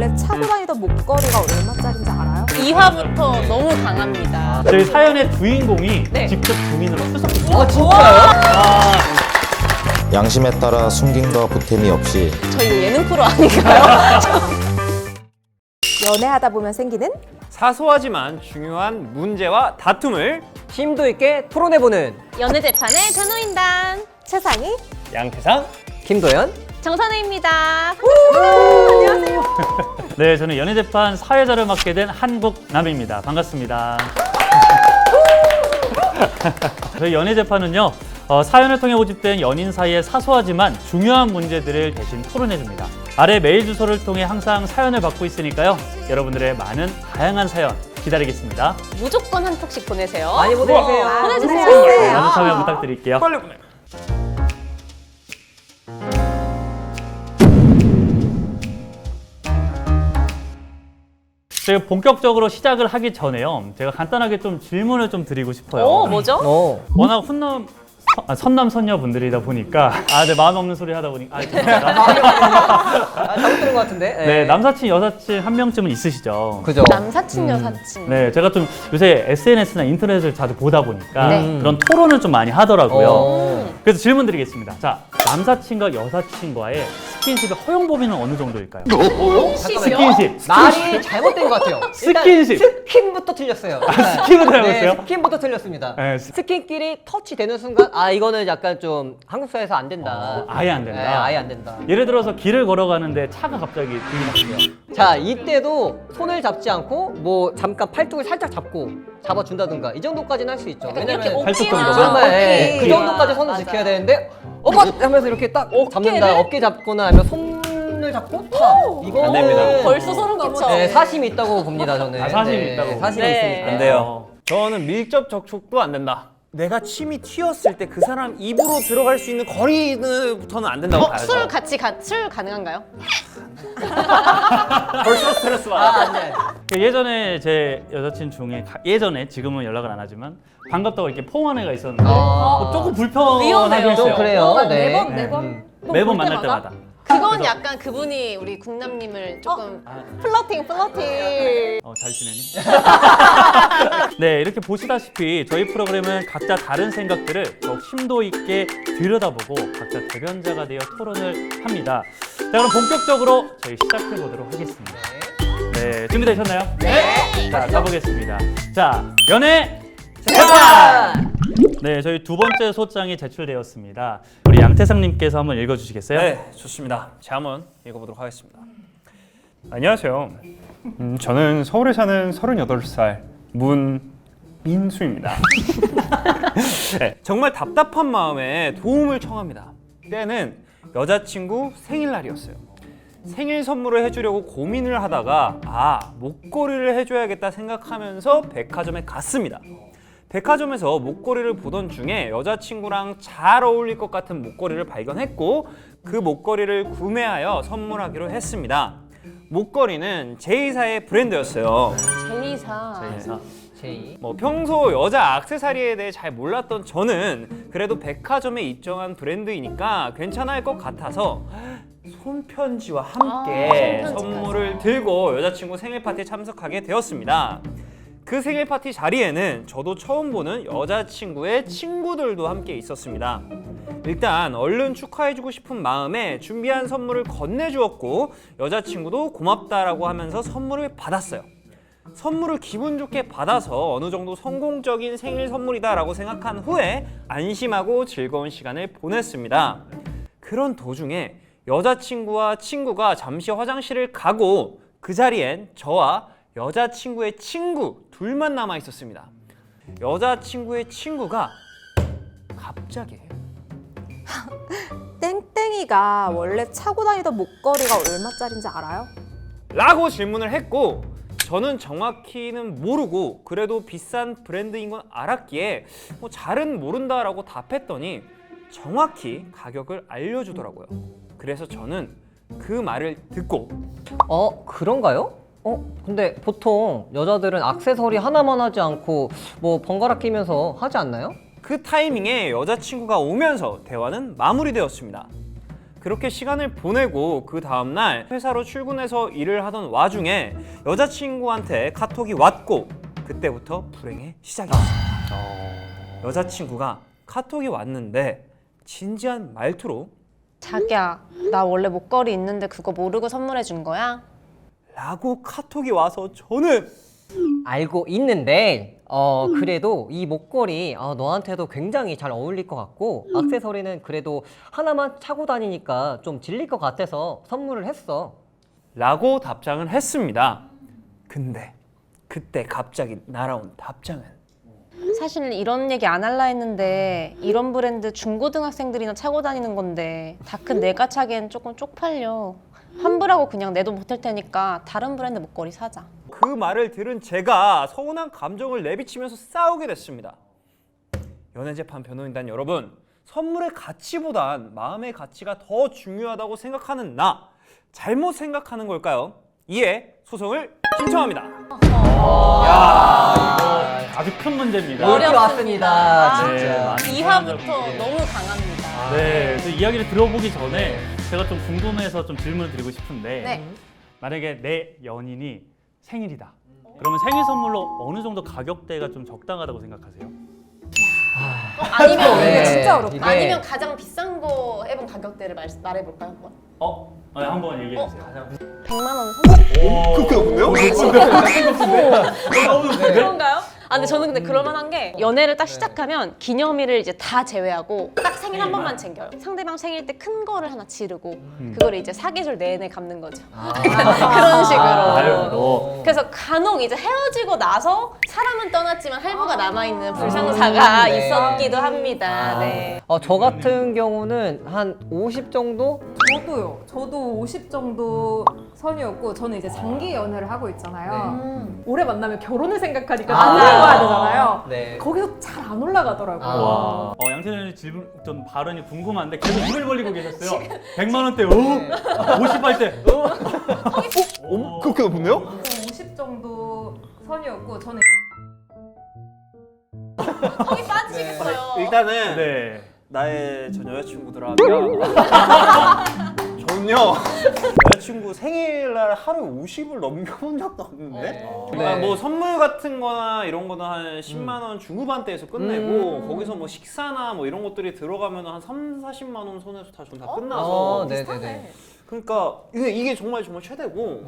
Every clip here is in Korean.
원래 차고 다니던 목걸이가 얼마짜리인지 알아요? 2화부터 너무 강합니다. 저희 사연의 주인공이 네. 직접 주민으로 출석했어요. 진짜요? 양심에 따라 숨김과 보탬이 없이 저희 이거 예능 프로 아닌가요? 연애하다 보면 생기는 사소하지만 중요한 문제와 다툼을 심도 있게 토론해보는 연애재판의 변호인단 최상희 양태상 김도연. 정선우입니다. 네, 저는 연애재판 사회자를 맡게 된 한국남입니다. 반갑습니다. 저희 연애재판은요, 사연을 통해 모집된 연인 사이의 사소하지만 중요한 문제들을 대신 토론해줍니다. 아래 메일 주소를 통해 항상 사연을 받고 있으니까요. 여러분들의 많은 다양한 사연 기다리겠습니다. 무조건 한 톡씩 보내세요. 많이 보내주세요. 보내주세요. 많은 참여 부탁드릴게요. 빨리 보내. 제가 본격적으로 시작을 하기 전에요. 제가 간단하게 좀 질문을 좀 드리고 싶어요. 뭐죠? 워낙 선남 선녀분들이다 보니까 네, 마음 없는 소리 하다 보니까 죄송합니다. 잘못 들은 것 같은데. 네, 남사친 여사친 한 명쯤은 있으시죠. 그죠. 남사친, 여사친. 네, 제가 좀 요새 SNS나 인터넷을 자주 보다 보니까 네. 그런 토론을 좀 많이 하더라고요. 어. 그래서 질문 드리겠습니다. 자, 남사친과 여사친과의 스킨십의 허용 범위는 어느 정도일까요? 스킨십. 말이 잘못된 것 같아요. 일단 스킨십. 스킨부터 틀렸어요. 스킨부터 잘못했어요? 네, 스킨부터 틀렸습니다. 네, 스킨끼리 터치되는 순간 이거는 약간 좀 한국 사회에서 안 된다. 아예 안 된다. 네, 아예 안 된다. 예를 들어서 길을 걸어가는데 차가 갑자기 들이닥쳐요. 자, 이때도 손을 잡지 않고 뭐 잠깐 팔뚝을 살짝 잡아준다든가 이 정도까지는 할 수 있죠. 이렇게 왜냐면 팔뚝 어깨나 정도? 정말 어깨. 그 정도까지 선을 맞아. 지켜야 되는데 하면서 이렇게 딱 잡는다. 어깨 잡거나 아니면 손을 잡고 탁. 이거는 안 됩니다. 벌써 소름 끼쳐. 네, 사심이 있다고 봅니다, 저는. 사심이 있다고. 사심이 네. 있으니까. 안 돼요. 저는 밀접 접촉도 안 된다. 내가 침이 튀었을 때 그 사람 입으로 들어갈 수 있는 거리부터는 안 된다고 봐야죠. 술 가능한가요? 벌써 스트레스 받아. 안 돼. 예전에 제 여자친 중에 예전에 지금은 연락을 안 하지만 반갑다고 이렇게 포옹한 애가 있었는데 조금 불편하긴 위험해요. 했어요. 좀 그래요. 네. 매번 매번 만날 때마다. 그건 약간 그분이 우리 국남님을 조금 플러팅. 잘 지내니? 네, 이렇게 보시다시피 저희 프로그램은 각자 다른 생각들을 더욱 심도 있게 들여다보고 각자 대변자가 되어 토론을 합니다. 자, 그럼 본격적으로 저희 시작해 보도록 하겠습니다. 네, 준비되셨나요? 네. 자, 가보겠습니다. 자, 연애 재판! 네, 저희 두 번째 소장이 제출되었습니다. 우리 양태상님께서 한번 읽어주시겠어요? 네, 좋습니다. 제가 한번 읽어보도록 하겠습니다. 안녕하세요. 저는 서울에 사는 38살 문민수입니다. 네, 정말 답답한 마음에 도움을 청합니다. 때는 여자친구 생일날이었어요. 생일 선물을 해주려고 고민을 하다가 목걸이를 해줘야겠다 생각하면서 백화점에 갔습니다. 백화점에서 목걸이를 보던 중에 여자친구랑 잘 어울릴 것 같은 목걸이를 발견했고 그 목걸이를 구매하여 선물하기로 했습니다. 목걸이는 제이사의 브랜드였어요. 제이사. 제이. 평소 여자 액세서리에 대해 잘 몰랐던 저는 그래도 백화점에 입점한 브랜드이니까 괜찮을 것 같아서 손편지와 함께 손편지까지. 선물을 들고 여자친구 생일 파티에 참석하게 되었습니다. 그 생일 파티 자리에는 저도 처음 보는 여자친구의 친구들도 함께 있었습니다. 일단 얼른 축하해주고 싶은 마음에 준비한 선물을 건네주었고 여자친구도 고맙다라고 하면서 선물을 받았어요. 선물을 기분 좋게 받아서 어느 정도 성공적인 생일 선물이다라고 생각한 후에 안심하고 즐거운 시간을 보냈습니다. 그런 도중에 여자친구와 친구가 잠시 화장실을 가고 그 자리엔 저와 여자친구의 친구 둘만 남아 있었습니다. 여자친구의 친구가 갑자기 땡땡이가 원래 차고 다니던 목걸이가 얼마짜리인지 알아요? 라고 질문을 했고 저는 정확히는 모르고 그래도 비싼 브랜드인 건 알았기에 잘은 모른다라고 답했더니 정확히 가격을 알려주더라고요. 그래서 저는 그 말을 듣고 그런가요? 근데 보통 여자들은 액세서리 하나만 하지 않고 뭐 번갈아 끼면서 하지 않나요? 그 타이밍에 여자친구가 오면서 대화는 마무리되었습니다. 그렇게 시간을 보내고 그 다음날 회사로 출근해서 일을 하던 와중에 여자친구한테 카톡이 왔고 그때부터 불행의 시작이었어요. 여자친구가 카톡이 왔는데 진지한 말투로 자기야, 나 원래 목걸이 있는데 그거 모르고 선물해 준 거야? 라고 카톡이 와서 저는 알고 있는데 그래도 이 목걸이 너한테도 굉장히 잘 어울릴 것 같고 액세서리는 그래도 하나만 차고 다니니까 좀 질릴 것 같아서 선물을 했어. 라고 답장을 했습니다. 근데 그때 갑자기 날아온 답장은 사실 이런 얘기 안 할라 했는데 이런 브랜드 중고등학생들이나 차고 다니는 건데 다 큰 내가 차기엔 조금 쪽팔려. 환불하고 그냥 내 돈 보탤 테니까 다른 브랜드 목걸이 사자. 그 말을 들은 제가 서운한 감정을 내비치면서 싸우게 됐습니다. 연애재판 변호인단 여러분, 선물의 가치보단 마음의 가치가 더 중요하다고 생각하는 나, 잘못 생각하는 걸까요? 이에 소송을 신청합니다. 아주 큰 문제입니다. 이렇게 왔습니다. 네, 진짜. 많은 2화부터 사연자분들이. 너무 강합니다. 네, 그 이야기를 들어보기 전에 제가 좀 궁금해서 좀 질문을 드리고 싶은데 네. 만약에 내 연인이 생일이다. 그러면 생일 선물로 어느 정도 가격대가 좀 적당하다고 생각하세요? 아니면 네, 진짜 어렵다. 이게- 아니면 가장 비싼 거 해본 가격대를 말해볼까요? 한번? 네, 한번 얘기해 주세요. 100만 원 선물? 그렇게 없네요? 그런가요? 아 근데 저는 근데 그럴만한 게 연애를 딱 시작하면 기념일을 이제 다 제외하고 딱 생일 한 번만 챙겨요. 상대방 생일 때 큰 거를 하나 지르고 그거를 이제 사계절 내내 갚는 거죠. 그런 식으로. 아유, 그래서 간혹 이제 헤어지고 나서 사람은 떠났지만 할부가 남아있는 불상사가 네. 있었기도 합니다. 네. 저 같은 경우는 한 50 정도? 저도요. 저도 50 정도 선이었고 저는 이제 장기 연애를 하고 있잖아요. 오래 만나면 결혼을 생각하니까 만나야 되잖아요. 네. 거기서 잘 안 올라가더라고요. 와, 양채연이 질문 좀 발언이 궁금한데 계속 입을 벌리고 계셨어요. 100만 원대, 50할 때, 그렇게 높은데요? 50 정도 선이었고 저는 형이 빠지시겠어요. 일단은 네. 나의 전 여자친구들아 저는요 여자친구 생일날 하루에 50을 넘겨본 적도 없는데 그러니까 네. 뭐 선물 같은 거나 이런 거는 한 10만 원 중후반대에서 끝내고 거기서 뭐 식사나 뭐 이런 것들이 들어가면 한 3, 40만 원 손에서 다 끝나서 네네네. 그러니까 이게 정말 최대고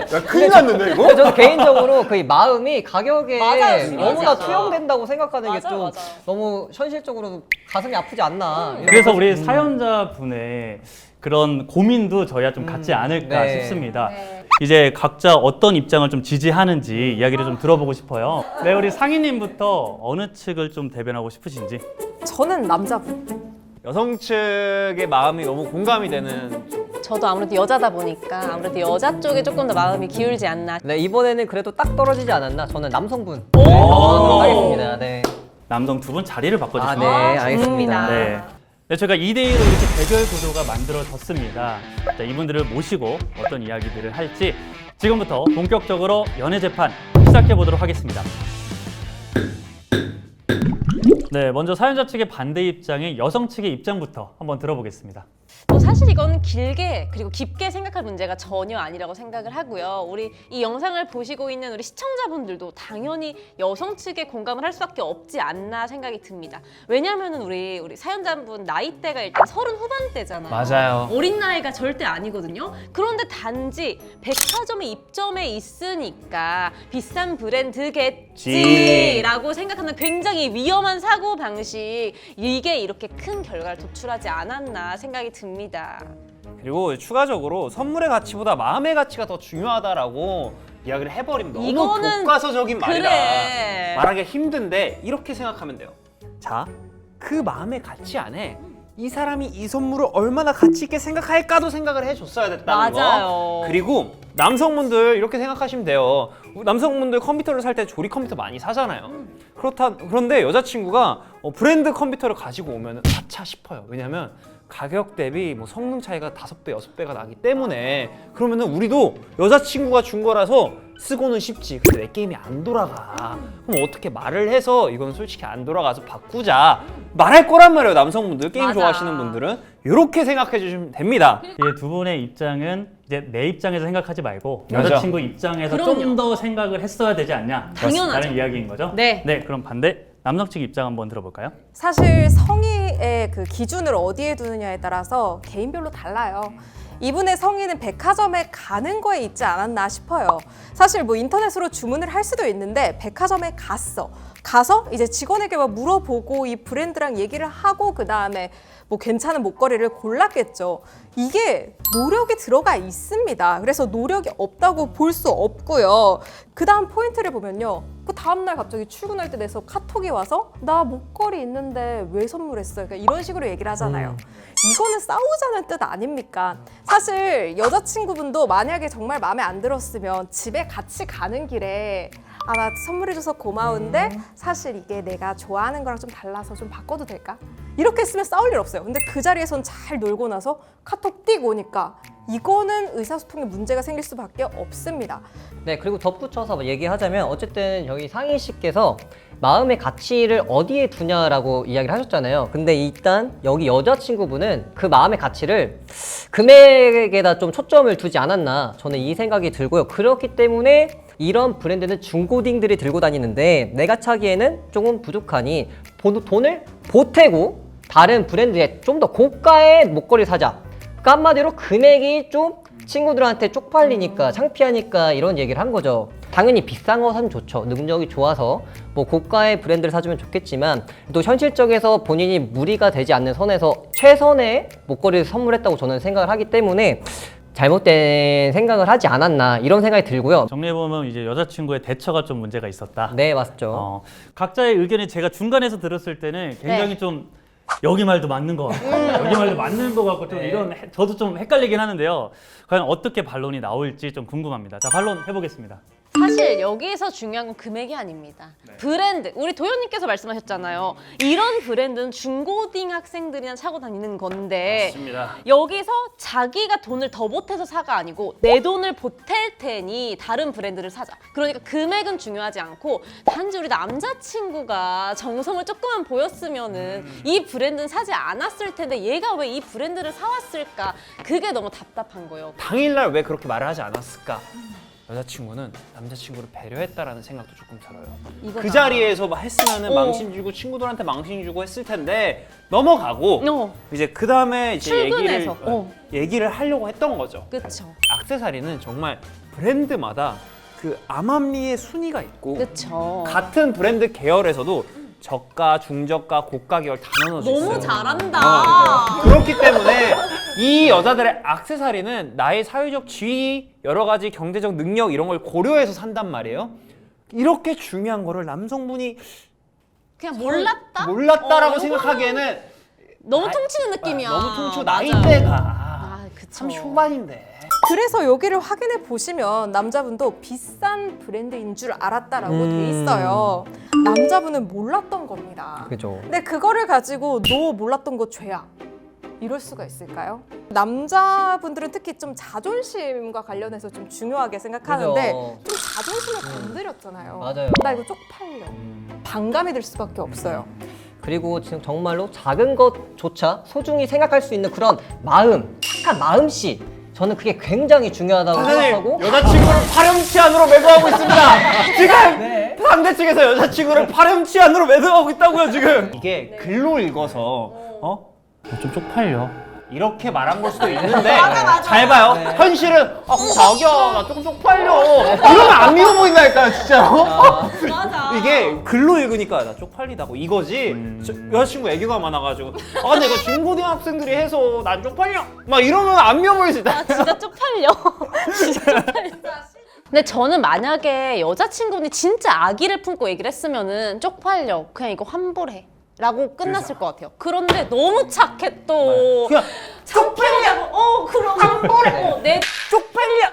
근데 큰일 났는데 이거? 근데 저는 개인적으로 그 마음이 가격에 맞아요, 너무나 맞아. 투영된다고 생각하는 게 맞아, 좀 맞아. 너무 현실적으로 가슴이 아프지 않나. 이런 그래서 생각이- 우리 사연자분의 그런 고민도 저희와 좀 같지 않을까 네. 싶습니다. 네. 이제 각자 어떤 입장을 좀 지지하는지 이야기를 좀 들어보고 싶어요. 네, 우리 상희님부터 어느 측을 좀 대변하고 싶으신지. 저는 남자분. 여성 측의 마음이 너무 공감이 되는 저도 아무래도 여자다 보니까 아무래도 여자 쪽에 조금 더 마음이 기울지 않나. 네, 이번에는 그래도 딱 떨어지지 않았나. 저는 남성분. 네, 넣어주도록 하겠습니다. 네. 남성 두 분 자리를 아, 바꿔주시면 네, 알겠습니다. 네. 네, 저희가 2대2로 이렇게 대결 구도가 만들어졌습니다. 자, 이분들을 모시고 어떤 이야기들을 할지 지금부터 본격적으로 연애 재판 시작해 보도록 하겠습니다. 네, 먼저 사연자 측의 반대 입장인 여성 측의 입장부터 한번 들어보겠습니다. 사실 이건 길게 그리고 깊게 생각할 문제가 전혀 아니라고 생각을 하고요. 우리 이 영상을 보시고 있는 우리 시청자분들도 당연히 여성 측에 공감을 할 수밖에 없지 않나 생각이 듭니다. 왜냐하면 우리 사연자분 나이대가 일단 30 후반대잖아요. 맞아요. 어린 나이가 절대 아니거든요. 그런데 단지 백화점에 입점해 있으니까 비싼 브랜드겠지라고 생각하는 굉장히 위험한 사고 방식, 이게 이렇게 큰 결과를 도출하지 않았나 생각이 듭니다. 그리고 추가적으로 선물의 가치보다 마음의 가치가 더 중요하다라고 이야기를 해버리면 너무 이거는 교과서적인 말이다. 그래. 말하기 힘든데 이렇게 생각하면 돼요. 자, 그 마음의 가치 안에 이 사람이 이 선물을 얼마나 가치 있게 생각할까도 생각을 해줬어야 됐다는 맞아요. 거. 그리고 남성분들 이렇게 생각하시면 돼요. 남성분들 컴퓨터를 살 때 조립 컴퓨터 많이 사잖아요. 그런데 여자친구가 브랜드 컴퓨터를 가지고 오면 아차 싶어요. 왜냐면 가격 대비 뭐 성능 차이가 5배, 6배가 나기 때문에 그러면은 우리도 여자친구가 준 거라서 쓰고는 싶지. 근데 내 게임이 안 돌아가. 그럼 어떻게 말을 해서 이건 솔직히 안 돌아가서 바꾸자. 말할 거란 말이에요. 남성분들, 게임 맞아. 좋아하시는 분들은 이렇게 생각해 주시면 됩니다. 이두 분의 입장은 이제 내 입장에서 생각하지 말고 맞아. 여자친구 입장에서 좀 그럼요. 더 생각을 했어야 되지 않냐? 당연하죠. 라는 이야기인 거죠? 네. 네, 그럼 반대 남성 측 입장 한번 들어볼까요? 사실 성의의 그 기준을 어디에 두느냐에 따라서 개인별로 달라요. 이분의 성의는 백화점에 가는 거에 있지 않았나 싶어요. 사실 뭐 인터넷으로 주문을 할 수도 있는데 백화점에 가서 이제 직원에게 막 물어보고 이 브랜드랑 얘기를 하고 그 다음에 뭐 괜찮은 목걸이를 골랐겠죠. 이게 노력이 들어가 있습니다. 그래서 노력이 없다고 볼 수 없고요. 그 다음 포인트를 보면요. 그 다음날 갑자기 출근할 때 돼서 카톡이 와서 나 목걸이 있는데 왜 선물했어? 그러니까 이런 식으로 얘기를 하잖아요. 이거는 싸우자는 뜻 아닙니까? 사실 여자친구분도 만약에 정말 마음에 안 들었으면 집에 같이 가는 길에 아, 나 선물해줘서 고마운데 사실 이게 내가 좋아하는 거랑 좀 달라서 좀 바꿔도 될까? 이렇게 했으면 싸울 일 없어요. 근데 그 자리에선 잘 놀고 나서 카톡 띡 오니까 이거는 의사소통에 문제가 생길 수밖에 없습니다. 네, 그리고 덧붙여서 얘기하자면 어쨌든 여기 상희 씨께서 마음의 가치를 어디에 두냐라고 이야기를 하셨잖아요. 근데 일단 여기 여자친구분은 그 마음의 가치를 금액에다 좀 초점을 두지 않았나 저는 이 생각이 들고요. 그렇기 때문에 이런 브랜드는 중고딩들이 들고 다니는데 내가 차기에는 조금 부족하니 돈을 보태고 다른 브랜드에 좀 더 고가의 목걸이 사자. 그러니까 한마디로 금액이 좀 친구들한테 쪽팔리니까 창피하니까 이런 얘기를 한 거죠. 당연히 비싼 거 사면 좋죠. 능력이 좋아서 뭐 고가의 브랜드를 사주면 좋겠지만 또 현실적에서 본인이 무리가 되지 않는 선에서 최선의 목걸이를 선물했다고 저는 생각을 하기 때문에 잘못된 생각을 하지 않았나 이런 생각이 들고요. 정리해보면 이제 여자친구의 대처가 좀 문제가 있었다. 네, 맞죠. 각자의 의견이 제가 중간에서 들었을 때는 굉장히 네. 좀 여기 말도 맞는 것 같고 여기 말도 맞는 것 같고 좀 이런 저도 좀 헷갈리긴 하는데요. 과연 어떻게 반론이 나올지 좀 궁금합니다. 자, 반론 해보겠습니다. 사실 여기서 중요한 건 금액이 아닙니다. 브랜드. 우리 도현님께서 말씀하셨잖아요. 이런 브랜드는 중고딩 학생들이나 차고 다니는 건데 맞습니다. 여기서 자기가 돈을 더 보태서 사가 아니고 내 돈을 보탤 테니 다른 브랜드를 사자. 그러니까 금액은 중요하지 않고 단지 우리 남자친구가 정성을 조금만 보였으면은 이 브랜드는 사지 않았을 텐데 얘가 왜 이 브랜드를 사왔을까? 그게 너무 답답한 거예요. 당일날 왜 그렇게 말을 하지 않았을까? 여자친구는 남자친구를 배려했다라는 생각도 조금 들어요. 이거다. 그 자리에서 막 했으면은 망신 주고 친구들한테 망신 주고 했을 텐데 넘어가고 이제 그 다음에 이제 출근해서, 얘기를 하려고 했던 거죠. 그쵸. 액세서리는 정말 브랜드마다 그 암암리의 순위가 있고 그쵸. 같은 브랜드 계열에서도 저가, 중저가, 고가 계열 다 나눠져 있어요. 너무 잘한다. 그렇기 때문에 이 여자들의 액세서리는 나의 사회적 지위, 여러 가지 경제적 능력 이런 걸 고려해서 산단 말이에요. 이렇게 중요한 거를 남성분이 그냥 몰랐다? 몰랐다라고 생각하기에는 너무 퉁치는 느낌이야. 너무 퉁치고 맞아. 나이대가 그쵸. 30 후반인데. 그래서 여기를 확인해 보시면 남자분도 비싼 브랜드인 줄 알았다라고 돼 있어요. 남자분은 몰랐던 겁니다. 그죠. 근데 그거를 가지고 너 몰랐던 거 죄야. 이럴 수가 있을까요? 남자분들은 특히 좀 자존심과 관련해서 좀 중요하게 생각하는데 그죠. 좀 자존심을 건드렸잖아요. 맞아요. 나 이거 쪽팔려. 반감이 들 수밖에 없어요. 그리고 지금 정말로 작은 것조차 소중히 생각할 수 있는 그런 마음, 착한 마음씨 저는 그게 굉장히 중요하다고 생각하고 여자친구를 파렴치 안으로 매도하고 있습니다. 지금 상대 측에서 여자친구를 파렴치 안으로 매도하고 있다고요 지금. 이게 글로 읽어서 좀 쪽팔려. 이렇게 말한 걸 수도 있는데 잘 봐요. 현실은 자기야 나 조금 쪽팔려 이러면 안 믿어 보인다니까요 진짜로. 맞아. 이게 글로 읽으니까 나 쪽팔리다고 이거지. 여자친구 애교가 많아가지고 근데 이거 중고등학생들이 해서 난 쪽팔려 막 이러면 안 믿어 보일 수 있다. 진짜 쪽팔려. 진짜 쪽팔려. 근데 저는 만약에 여자친구분이 진짜 악의를 품고 얘기를 했으면은 쪽팔려. 그냥 이거 환불해. 라고 끝났을 것 같아요. 그런데 너무 착해 또. 그냥 쪽팔려. 그럼 환불해. 내 쪽팔려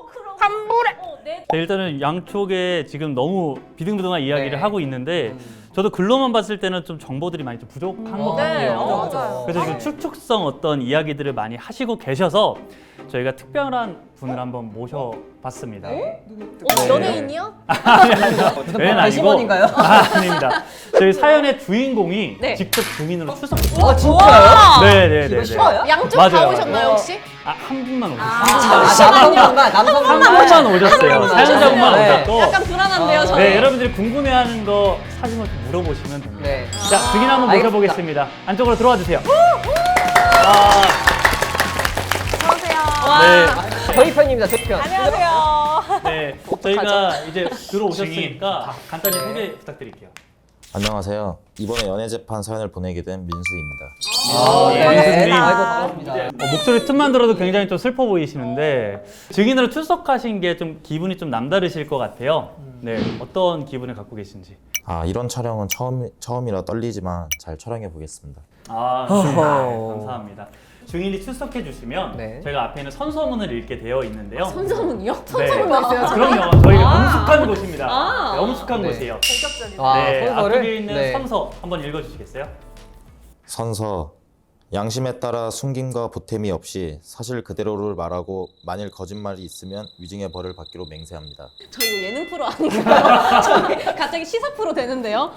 그럼 환불해. 내 네, 일단은 양쪽에 지금 너무 비등비등한 이야기를 네. 하고 있는데 저도 글로만 봤을 때는 좀 정보들이 많이 좀 부족한 것 네, 같아요. 맞아요. 그래서 지금 추측성 어떤 이야기들을 많이 하시고 계셔서 저희가 특별한 분을 한번 모셔봤습니다. 네. 연예인이요? 연예인 아니고 배심원인가요? 아닙니다. 저희 사연의 주인공이 네. 직접 증인으로 출석했어요. 아 진짜요? 네네네. 이거 싫어요? 양쪽 맞아요, 다 오셨나요 혹시? 한 분만 오셨어요. 남성분만 한 분만 오셨어요. 사연자분만 네. 오셨고. 약간 불안한데요 저는. 네, 여러분들이 궁금해하는 거 사진을 좀 물어보시면 됩니다. 네. 자, 증인 한번 알겠습니다. 모셔보겠습니다. 안쪽으로 들어와 주세요. 안녕하세요. 저희 편입니다. 저희 편. 안녕하세요. 네, 저희가 이제 들어오셨으니까 간단히 소개 부탁드릴게요. 안녕하세요. 이번에 연애재판 사연을 보내게 된 민수입니다. 네. 네. 아이고 반갑습니다. 목소리 틈만 들어도 굉장히 좀 슬퍼 보이시는데 증인으로 출석하신 게 좀 기분이 좀 남다르실 것 같아요. 네, 어떤 기분을 갖고 계신지. 아, 이런 촬영은 처음이라 떨리지만 잘 촬영해 보겠습니다. 아, 감사합니다. 증인이 출석해 주시면 네. 저희가 앞에 있는 선서문을 읽게 되어 있는데요. 선서문이요? 네. 선서문도 있어요? 그럼요. 저희가 엄숙한 곳입니다. 아. 네, 엄숙한 네. 곳이에요. 본격적이다. 네, 선서를? 앞쪽에 있는 네. 선서 한번 읽어주시겠어요? 선서. 양심에 따라 숨김과 보탬이 없이 사실 그대로를 말하고 만일 거짓말이 있으면 위증의 벌을 받기로 맹세합니다. 저 이거 예능 프로 아닌가요? 저희 갑자기 시사 프로 되는데요?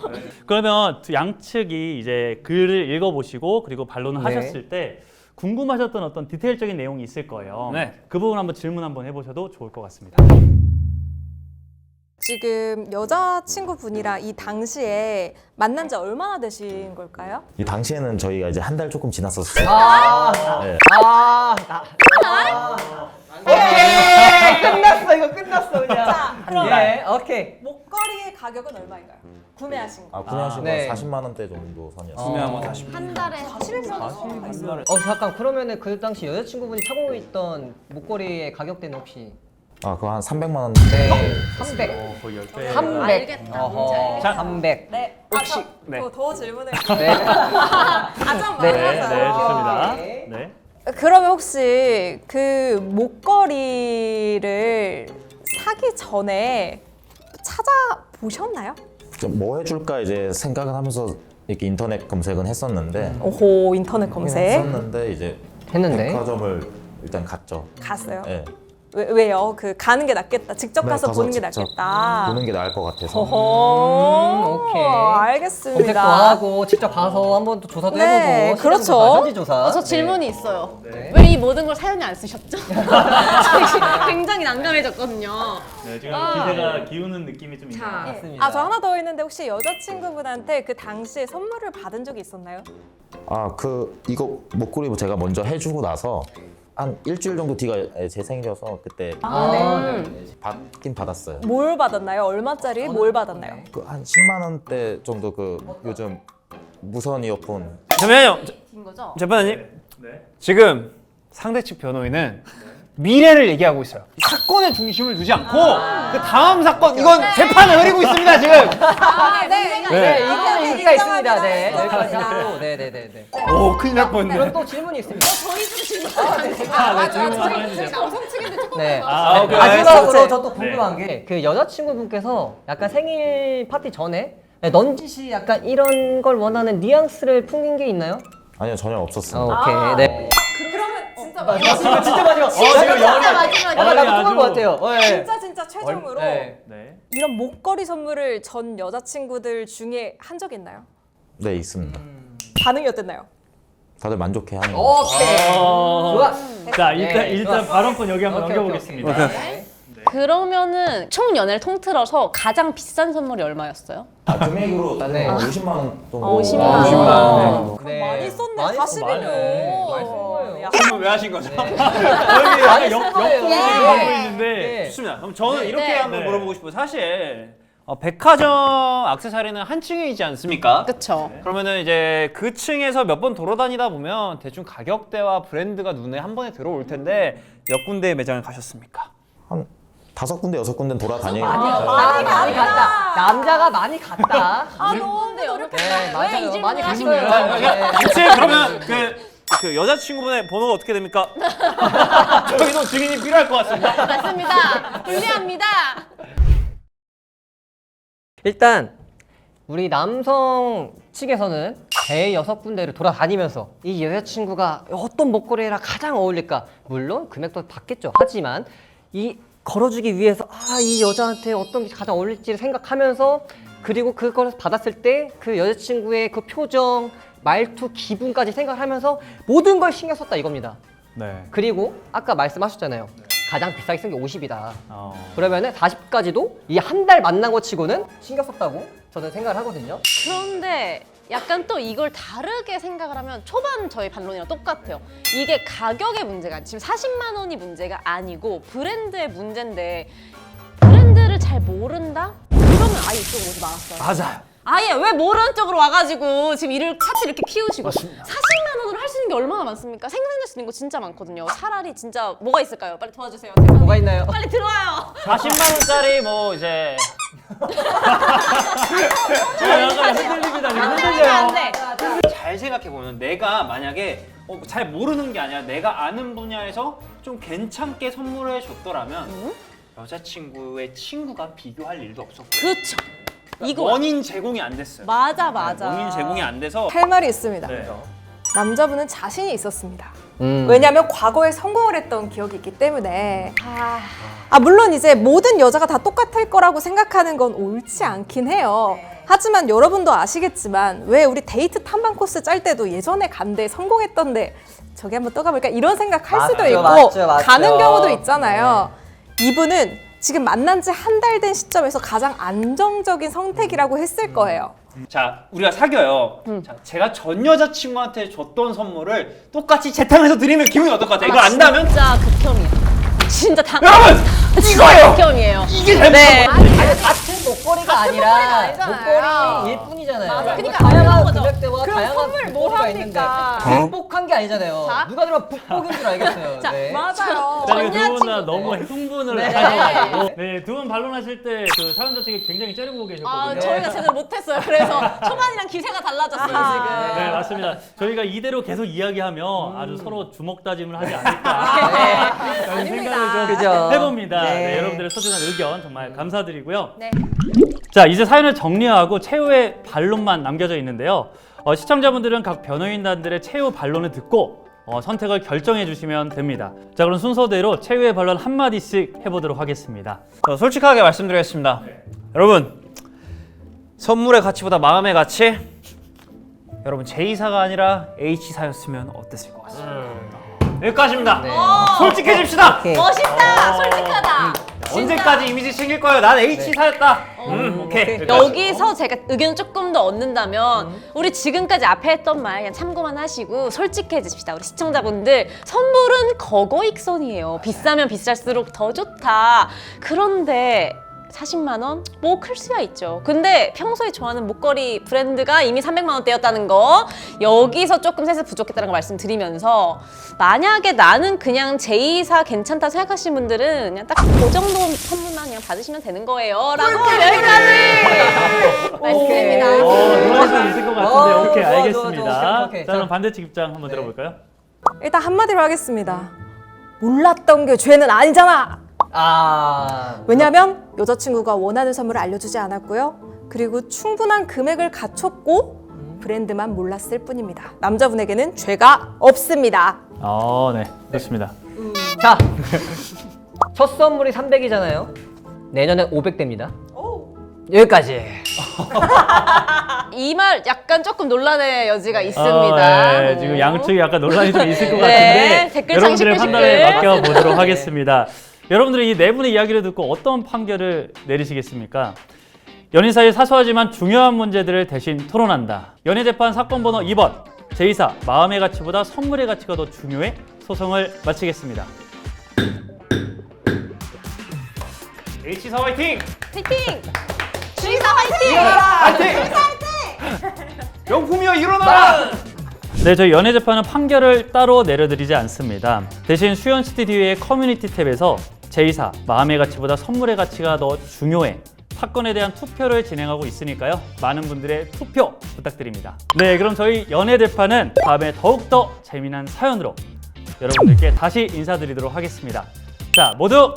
그러면 두 양측이 이제 글을 읽어보시고 그리고 반론을 네. 하셨을 때 궁금하셨던 어떤 디테일적인 내용이 있을 거예요. 네. 그 부분 한번 질문 한번 해보셔도 좋을 것 같습니다. 지금 여자친구분이랑 이 당시에 만난 지 얼마나 되신 걸까요? 이 당시에는 저희가 이제 한 달 조금 지났었어요. 네. 오케이 끝났어 이거 끝났어 그냥. 자, 그럼 예 오케이. 목걸이의 가격은 얼마인가요? 구매하신 거. 아, 구매하신 네. 거 40만 원대 정도 선이었어요. 구매한 거 다시. 한 달에 40만 원 있어요. 잠깐 그러면은 그 당시 여자친구분이 차고 있던 목걸이의 가격대는 혹시? 아, 그거 한 300만 원. 네. 300. 거의 10배. 300. 알겠다. 어허. 자, 300. 네. 혹시- 네. 더 질문을. 네. 아좀 네, 많아서. 네, 좋습니다. 오케이. 네. 그러면 혹시 그 목걸이를 사기 전에 찾아보셨나요? 좀 뭐 해줄까 이제 생각을 하면서 이렇게 인터넷 검색은 했었는데 오호, 인터넷 검색 했었는데 이제 했는데. 백화점을 일단 갔죠. 갔어요. 네. 왜요? 그 가는 게 낫겠다. 직접 네, 가서 보는 게 직접 낫겠다. 보는 게 나을 것 같아서. 오호, 오케이. 알겠습니다. 검색도 하고 직접 가서 한번 또 조사도 네, 해보고 그렇죠. 시장 조사, 현지 조사. 저 질문이 있어요. 네. 왜 이 모든 걸 사연에 안 쓰셨죠? 굉장히 난감해졌거든요. 네, 지금 아. 기대가 기우는 느낌이 좀 있네요. 자, 맞습니다. 아, 저 하나 더 있는데 혹시 여자친구분한테 그 당시에 선물을 받은 적이 있었나요? 아, 이거 목걸이 제가 먼저 해주고 나서 한 일주일 정도 뒤가 제 생일이어서 그때 네. 받긴 받았어요. 뭘 받았나요? 얼마짜리 뭘 받았나요? 그 한 10만 원대 정도 그 요즘 무선 이어폰. 잠시만요. 인 거죠? 재판장님. 네. 지금 상대 측 변호인은 미래를 얘기하고 있어요. 사건에 중심을 두지 않고 그 다음 사건 이건 재판을 흐리고 있습니다 지금. 아, 네. 네, 이거는 얘기가 있습니다. 네, 인정합니다. 여기까지 하고, 네. 오 큰일 날 뻔했네. 그럼 또 질문이 있습니다. 저희도 질문. 네, 질문 한번 해주세요. 남성 측인데 조금. 네. 아, 오케이. 마지막으로 알겠습니다. 저 또 궁금한 게 그 여자친구분께서 약간 생일 파티 전에 넌지시 약간 이런 걸 원하는 뉘앙스를 풍긴 게 있나요? 아니요, 전혀 없었습니다. 오케이. 네. 그러면 진짜 진짜 마지막. 진짜 열이- 마지막에. 약간 나도 아주- 통한 것 같아요. 네. 진짜 최종으로 네. 네. 이런 목걸이 선물을 전 여자친구들 중에 한 적 있나요? 네, 있습니다. 반응이 어땠나요? 다들 만족해하는 거. 오케이. 좋아. 자, 네, 일단 좋아. 발언권 여기 한번 오케이, 넘겨보겠습니다. 오케이. 그러면은 총 연애를 통틀어서 가장 비싼 선물이 얼마였어요? 아, 금액으로 따지면 네. 50만 원 정도. 50만 원. 50만 원. 네. 많이 썼네. 많이 40이면. 많이 쓴 거예요. 야, 질문 왜 하신 거죠? 저희 약간 쓴 거예요. 역공을 네. 하고 있는데 네. 좋습니다. 그럼 저는 네. 이렇게 네. 한번 네. 물어보고 싶어요. 사실 백화점 액세서리는 한 층이지 않습니까? 그쵸. 그러면은 이제 그 층에서 몇 번 돌아다니다 보면 대충 가격대와 브랜드가 눈에 한 번에 들어올 텐데 몇 군데의 매장을 가셨습니까? 한 5군데, 6군데는 돌아다니고. 많이 갔다. 남자가 많이 갔다. 아, 너무 근데 여러 네, 맞아요. 왜이 많이 질문을 갔어요. 하신 거예요? 네. 혹시 그러면 그 그 여자친구분의 번호가 어떻게 됩니까? 저희도 증인이 필요할 것 같습니다. 맞습니다. 불리합니다. 일단 우리 남성 측에서는 대 6군데를 돌아다니면서 이 여자친구가 어떤 목걸이랑 가장 어울릴까? 물론 금액도 받겠죠. 하지만 이 걸어주기 위해서 이 여자한테 어떤 게 가장 어울릴지를 생각하면서 그리고 그걸 받았을 때 그 여자친구의 그 표정, 말투, 기분까지 생각하면서 모든 걸 신경 썼다 이겁니다. 네. 그리고 아까 말씀하셨잖아요. 가장 비싸게 쓴 게 50이다. 어. 그러면은 40까지도 이 한 달 만난 거 치고는 신경 썼다고 저는 생각을 하거든요. 그런데 약간 또 이걸 다르게 생각을 하면 초반 저희 반론이랑 똑같아요. 이게 가격의 문제가 지금 40만 원이 문제가 아니고 브랜드의 문제인데 브랜드를 잘 모른다? 그러면 아예 이쪽으로 오지 말았어요. 맞아요. 아예 왜 모르는 쪽으로 와가지고 지금 일을 차트 이렇게 키우시고 40만 원으로 할 수 있는 게 얼마나 많습니까? 생산될 수 있는 거 진짜 많거든요. 차라리 진짜 뭐가 있을까요? 빨리 도와주세요. 뭐가 있나요? 빨리 들어와요. 40만 원짜리 뭐 이제 약간 흔들립니다. 지금 안 돼, 흔들려요. 안 돼. 잘 생각해 보면 내가 만약에 잘 모르는 게 아니라 내가 아는 분야에서 좀 괜찮게 선물해 줬더라면 여자친구의 친구가 비교할 일도 없었고 그렇죠. 이거 원인 제공이 안 됐어요. 맞아 맞아. 원인 제공이 안 돼서 할 말이 있습니다. 네. 남자분은 자신이 있었습니다. 왜냐하면 과거에 성공을 했던 기억이 있기 때문에. 물론 이제 모든 여자가 다 똑같을 거라고 생각하는 건 옳지 않긴 해요. 하지만 여러분도 아시겠지만 왜 우리 데이트 탐방 코스 짤 때도 예전에 간데 성공했던데 저기 한번 또 가볼까 이런 생각 할 수도 맞죠, 있고 맞죠, 맞죠. 가는 경우도 있잖아요. 이분은 지금 만난 지 한 달 된 시점에서 가장 안정적인 선택이라고 했을 거예요. 자 우리가 사귀어요. 자, 제가 전 여자친구한테 줬던 선물을 똑같이 재탕해서 드리면 기분이 어떨 것 같아요? 이걸 안다면? 진짜 극혐이야. 진짜 다 여러분! 이거예요! 극혐이에요. 이게 잘못한 네. 거예요. 같은 목걸이가 아니라 아니잖아요. 목걸이일 뿐이잖아요. 맞아. 그러니까 그러니까 다양한 거죠. 금액대와 그럼 다양한 선물 뭘 목걸이가 있는데 합니까? 북복한 게 아니잖아요. 자. 누가 들으면 북복인 줄 알겠어요. 자, 네. 맞아요. 자, 이거 두 분 다 너무 흥분을 네. 하셔가지고 네, 두 분 반론하실 때 그 사연자 측에 굉장히 째려보고 계셨거든요. 저희가 제대로 못했어요. 그래서 초반이랑 기세가 달라졌어요 지금. 네, 맞습니다. 저희가 이대로 계속 이야기하면 아주 서로 주먹 다짐을 하지 않을까 라는 생각을 좀 그죠. 해봅니다. 네. 네, 여러분들의 소중한 의견 정말 감사드리고요. 네. 자, 이제 사연을 정리하고 최후의 반론만 남겨져 있는데요. 시청자분들은 각 변호인단들의 최후 반론을 듣고 선택을 결정해 주시면 됩니다. 자, 그럼 순서대로 최후의 반론 한마디씩 해보도록 하겠습니다. 솔직하게 말씀드리겠습니다. 여러분, 선물의 가치보다 마음의 가치? 여러분, J사가 아니라 H사였으면 어땠을 것 같습니다. 여기까지입니다. 솔직해집시다. 오케이. 멋있다. 솔직하다. 언제까지 이미지 챙길 거예요? 난 H사였다. 오케이. 여기서 제가 의견 조금 더 얻는다면 우리 지금까지 앞에 했던 말 그냥 참고만 하시고 솔직해집시다. 우리 시청자분들 선물은 거거익선이에요. 비싸면 비쌀수록 더 좋다. 그런데 40만 원? 뭐 클 수야 있죠. 근데 평소에 좋아하는 목걸이 브랜드가 이미 300만 원대였다는 거 여기서 조금 세서 부족했다는 거 말씀드리면서 만약에 나는 그냥 J사 괜찮다 생각하시는 분들은 그냥 딱 그 정도 선물만 그냥 받으시면 되는 거예요 라고 여기까지 말씀드립니다. 놀랄 수 있을 것 같은데 오케이, 좋아, 알겠습니다. 오케이. 자, 그럼 반대측 입장 한번 들어볼까요? 일단 한마디로 하겠습니다. 몰랐던 게 죄는 아니잖아. 왜냐면 여자친구가 원하는 선물을 알려주지 않았고요. 그리고 충분한 금액을 갖췄고 브랜드만 몰랐을 뿐입니다. 남자분에게는 죄가 없습니다. 네, 좋습니다. 자, 첫 선물이 300이잖아요. 내년엔 500대입니다. 여기까지. 이 말 약간 조금 논란의 여지가 있습니다. 네, 지금 양측이 약간 논란이 좀 있을 것 네, 같은데 댓글 여러분들의 장식해 판단에 주실. 맡겨보도록 하겠습니다. 여러분들이 이 네 분의 이야기를 듣고 어떤 판결을 내리시겠습니까? 연인 사이 사소하지만 중요한 문제들을 대신 토론한다. 연예재판 사건 번호 2번 제2사 마음의 가치보다 선물의 가치가 더 중요해 소송을 마치겠습니다. H사 화이팅! 화이팅! 주의사 화이팅! 화이팅! 명품이여 일어나라! 네, 저희 연예재판은 판결을 따로 내려드리지 않습니다. 대신 수연스튜디오의 커뮤니티 탭에서 제2사 마음의 가치보다 선물의 가치가 더 중요해 사건에 대한 투표를 진행하고 있으니까요. 많은 분들의 투표 부탁드립니다. 네, 그럼 저희 연애대파는 다음에 더욱더 재미난 사연으로 여러분들께 다시 인사드리도록 하겠습니다. 자, 모두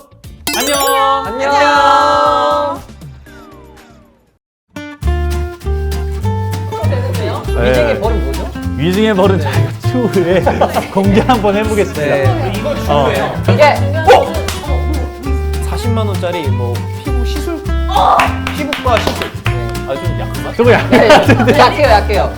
안녕! 안녕. 위증의 벌은 뭐죠? 위증의 벌은 저희가 추후에 공개 한번 해보겠습니다. 네. 이거 어. 이게 40만 원짜리 뭐 피부 시술? 피부과 시술. 아 좀 약한가? 조금 약간 약해요.